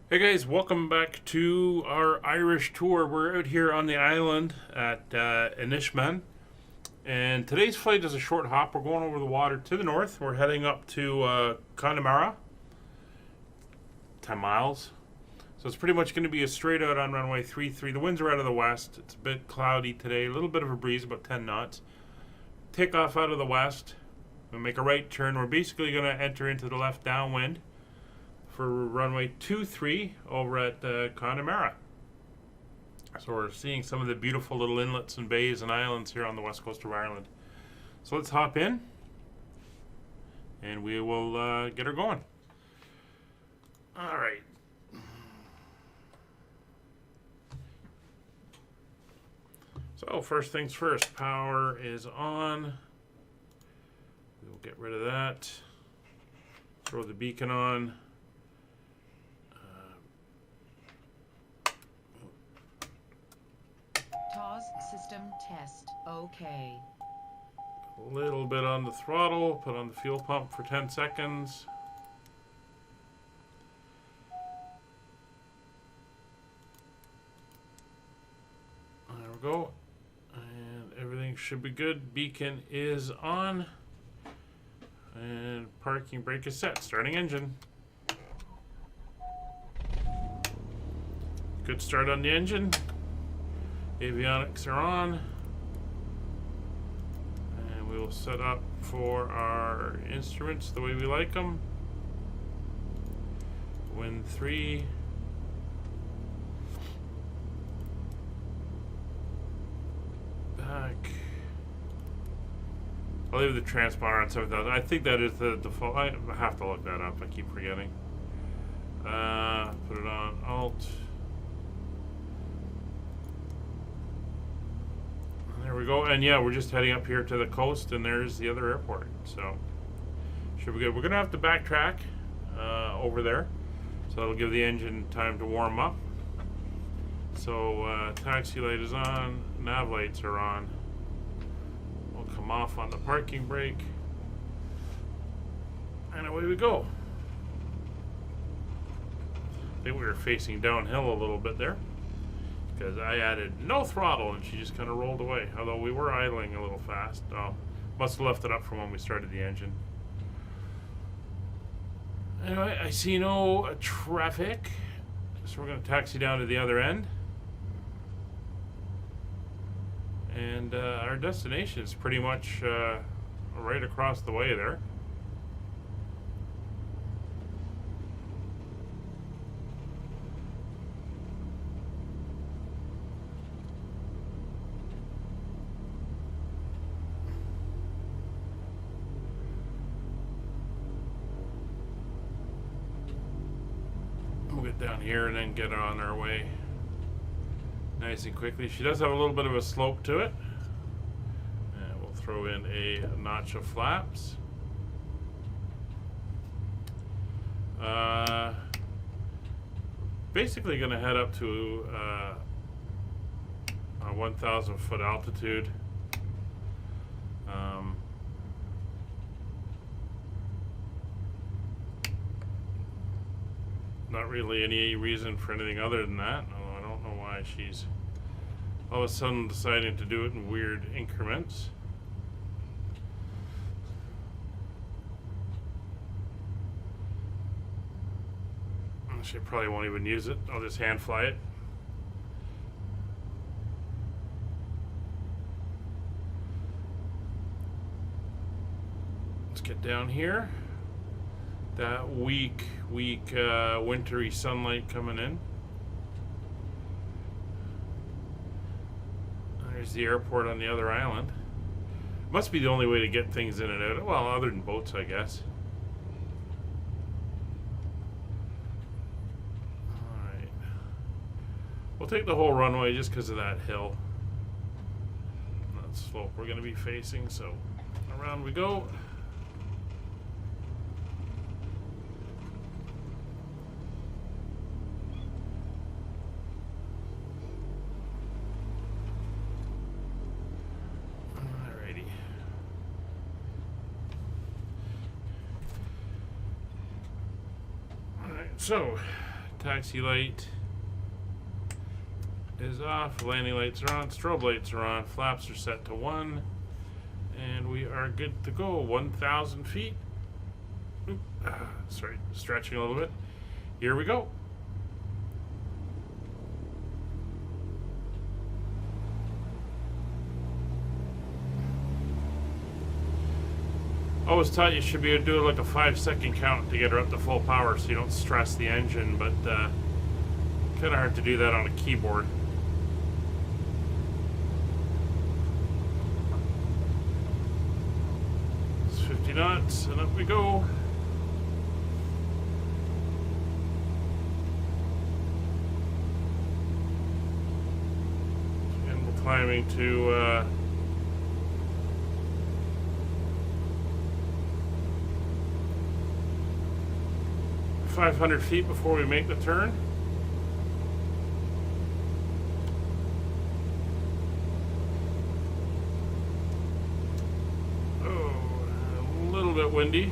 Hey guys, welcome back to our Irish tour. We're out here on the island at Inishmaan, and today's flight is a short hop. We're going over the water to the north. We're heading up to Connemara, 10 miles. So it's pretty much going to be a straight out on runway 33. The winds are out of the west. It's a bit cloudy today, a little bit of a breeze, about 10 knots. Take off out of the west. We'll make a right turn. We're basically going to enter into the left downwind for runway 23 over at Connemara. So we're seeing some of the beautiful little inlets and bays and islands here on the west coast of Ireland. So let's hop in and we will get her going. All right. So first things first, power is on. We'll get rid of that. Throw the beacon on. TOS system test. Okay. A little bit on the throttle, put on the fuel pump for 10 seconds. There we go. And everything should be good. Beacon is on. And parking brake is set. Starting engine. Good start on the engine. Avionics are on. And we will set up for our instruments the way we like them. Wind 3. Back. I'll leave the transponder on 7,000. I think that is the default. I have to look that up. I keep forgetting. Put it on Alt. There we go. And yeah, we're just heading up here to the coast, and there's the other airport. So should be good. We're gonna have to backtrack over there, so that'll give the engine time to warm up. So taxi light is on, nav lights are on. We'll come off on the parking brake, and away we go. I think we were facing downhill a little bit there, because I added no throttle and she just kind of rolled away. Although we were idling a little fast. Must have left it up from when we started the engine. Anyway, I see no traffic, so we're going to taxi down to the other end. And our destination is pretty much right across the way there. Down here and then get on our way nice and quickly. She does have a little bit of a slope to it, and we'll throw in a notch of flaps. Basically going to head up to a 1,000 foot altitude. Not really any reason for anything other than that. I don't know why she's all of a sudden deciding to do it in weird increments. She probably won't even use it. I'll just hand fly it. Let's get down here. That weak wintry sunlight coming in. There's the airport on the other island. Must be the only way to get things in and out. Well, other than boats, I guess. Alright. We'll take the whole runway just because of that hill. That slope we're going to be facing, so around we go. So, taxi light is off, landing lights are on, strobe lights are on, flaps are set to 1, and we are good to go. 1,000 feet. Sorry, stretching a little bit. Here we go. Always taught you should be able to do like a 5-second count to get her up to full power so you don't stress the engine, but kind of hard to do that on a keyboard. It's 50 knots and up we go. And we're climbing to 500 feet before we make the turn. Oh, a little bit windy.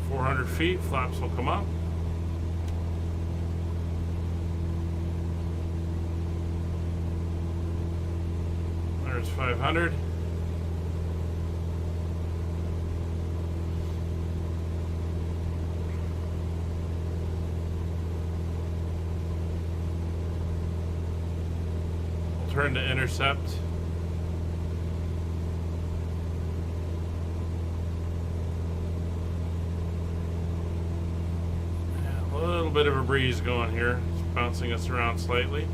400 feet, flaps will come up. There's 500. Turn to intercept. Yeah, a little bit of a breeze going here. It's bouncing us around slightly.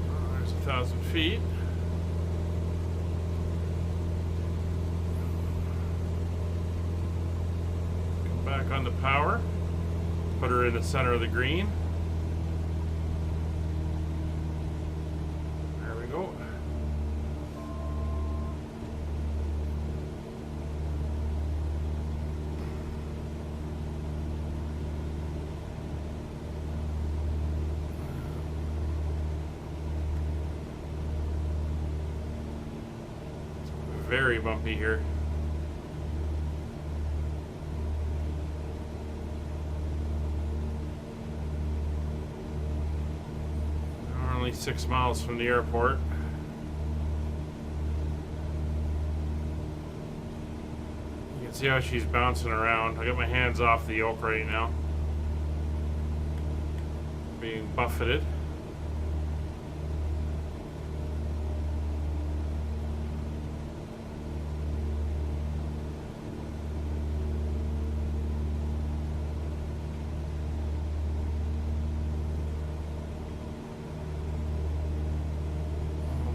Oh, there's 1,000 feet. Back on the power, put her in the center of the green. There we go. It's very bumpy here. Only 6 miles from the airport. You can see how she's bouncing around. I got my hands off the yoke right now. Being buffeted.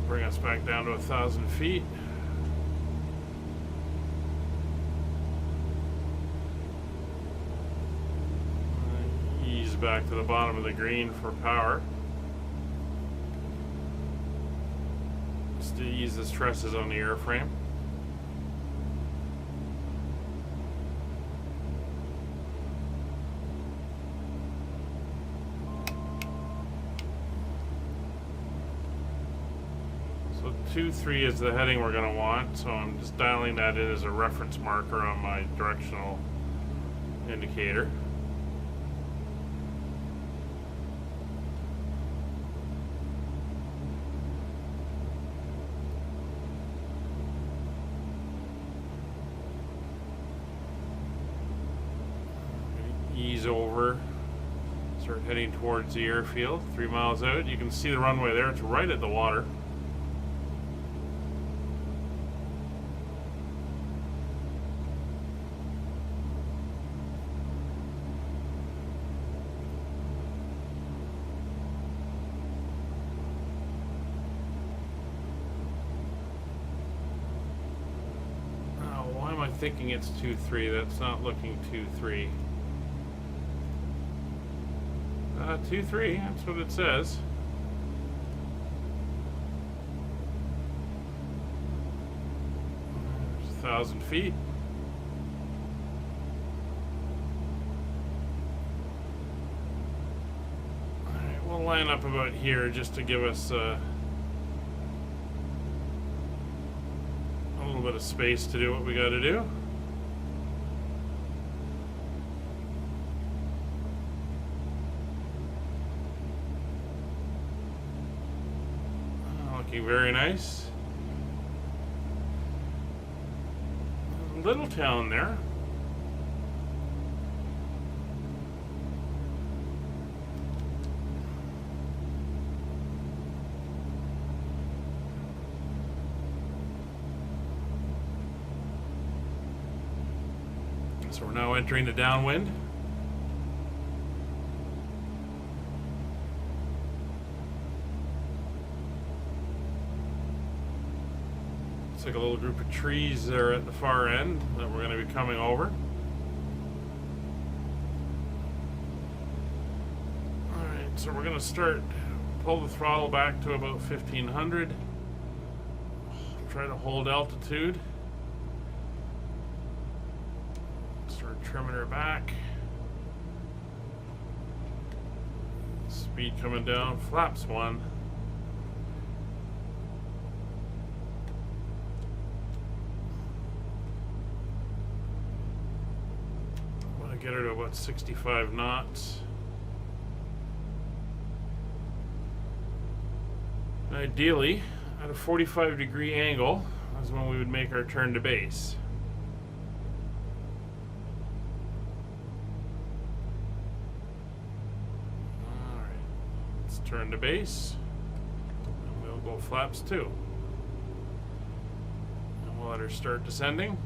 Bring us back down to 1,000 feet. Ease back to the bottom of the green for power. Just to ease the stresses on the airframe. So 2-3 is the heading we're going to want, so I'm just dialing that in as a reference marker on my directional indicator. Ease over, start heading towards the airfield. 3 miles out, you can see the runway there, it's right at the water. Why am I thinking it's 2-3? That's not looking 2-3. 2-3, that's what it says. There's 1,000 feet. Alright, we'll line up about here just to give us a little bit of space to do what we got to do. Looking very nice. Little town there. So we're now entering the downwind. Looks like a little group of trees there at the far end that we're going to be coming over. Alright, so we're going to pull the throttle back to about 1500. Try to hold altitude. Start trimming her back. Speed coming down, flaps 1. I want to get her to about 65 knots. Ideally, at a 45-degree angle is when we would make our turn to base. Turn to base, and we'll go flaps 2. And we'll let her start descending.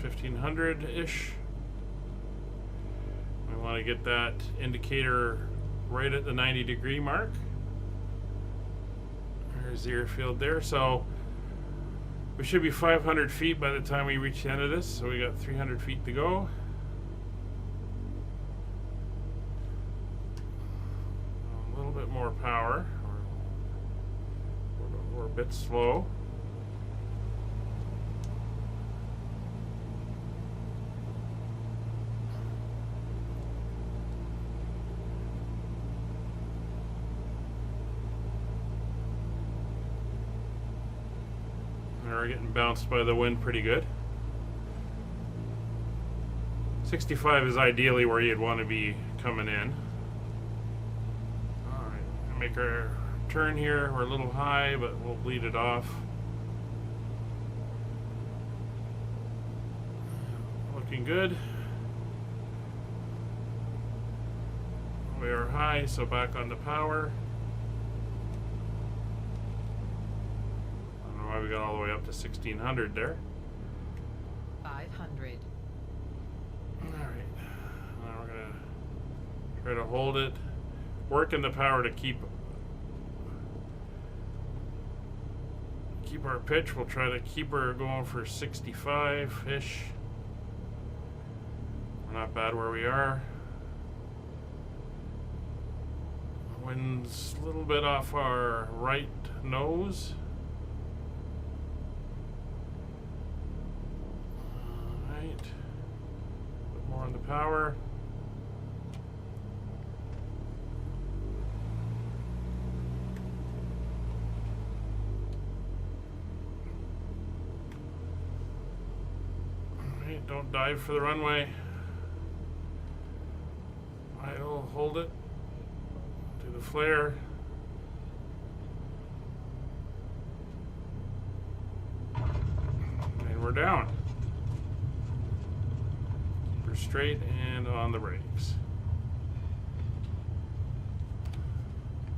$1,500-ish. We want to get that indicator right at the 90-degree mark. There's the airfield there. So we should be 500 feet by the time we reach the end of this, so we got 300 feet to go. A little bit more power. We're a bit slow. We're getting bounced by the wind pretty good. 65 is ideally where you'd want to be coming in. Alright, make our turn here. We're a little high, but we'll bleed it off. Looking good. We are high, so back on the power. We got all the way up to 1600 there. 500. Alright. Now we're going to try to hold it. Working the power to keep our pitch. We'll try to keep her going for 65-ish. We're not bad where we are. Wind's a little bit off our right nose. On the power. Alright, don't dive for the runway. Idle, hold it. Do the flare. And we're down. Straight and on the brakes.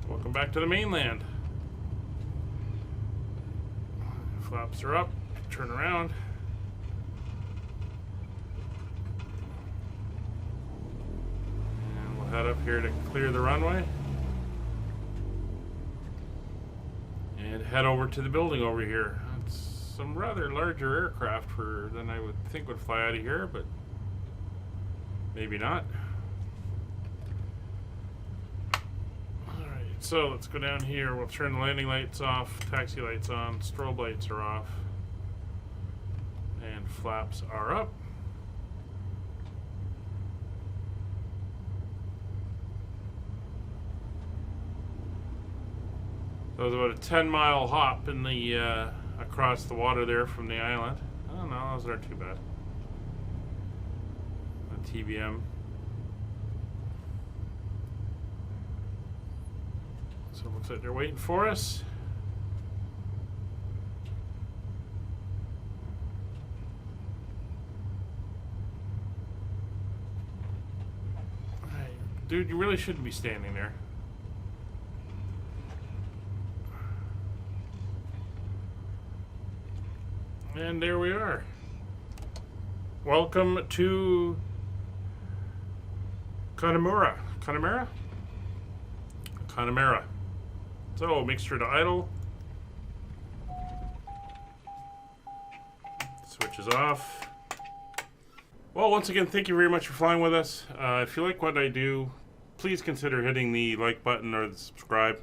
Welcome back to the mainland. Flaps are up. Turn around. And we'll head up here to clear the runway. And head over to the building over here. It's some rather larger aircraft than I would think would fly out of here, but maybe not. Alright, so let's go down here. We'll turn the landing lights off, taxi lights on, strobe lights are off. And flaps are up. That was about a 10-mile hop in the across the water there from the island. Oh no, those aren't too bad. A TBM. So it looks like they're waiting for us. Alright, dude, you really shouldn't be standing there. And there we are. Welcome to Connemara. Connemara. So, make sure to idle. Switch is off. Well, once again, thank you very much for flying with us. If you like what I do, please consider hitting the like button or the subscribe.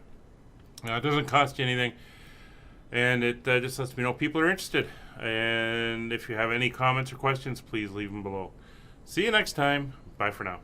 It doesn't cost you anything. And it just lets me know people are interested. And if you have any comments or questions, please leave them below. See you next time. Bye for now.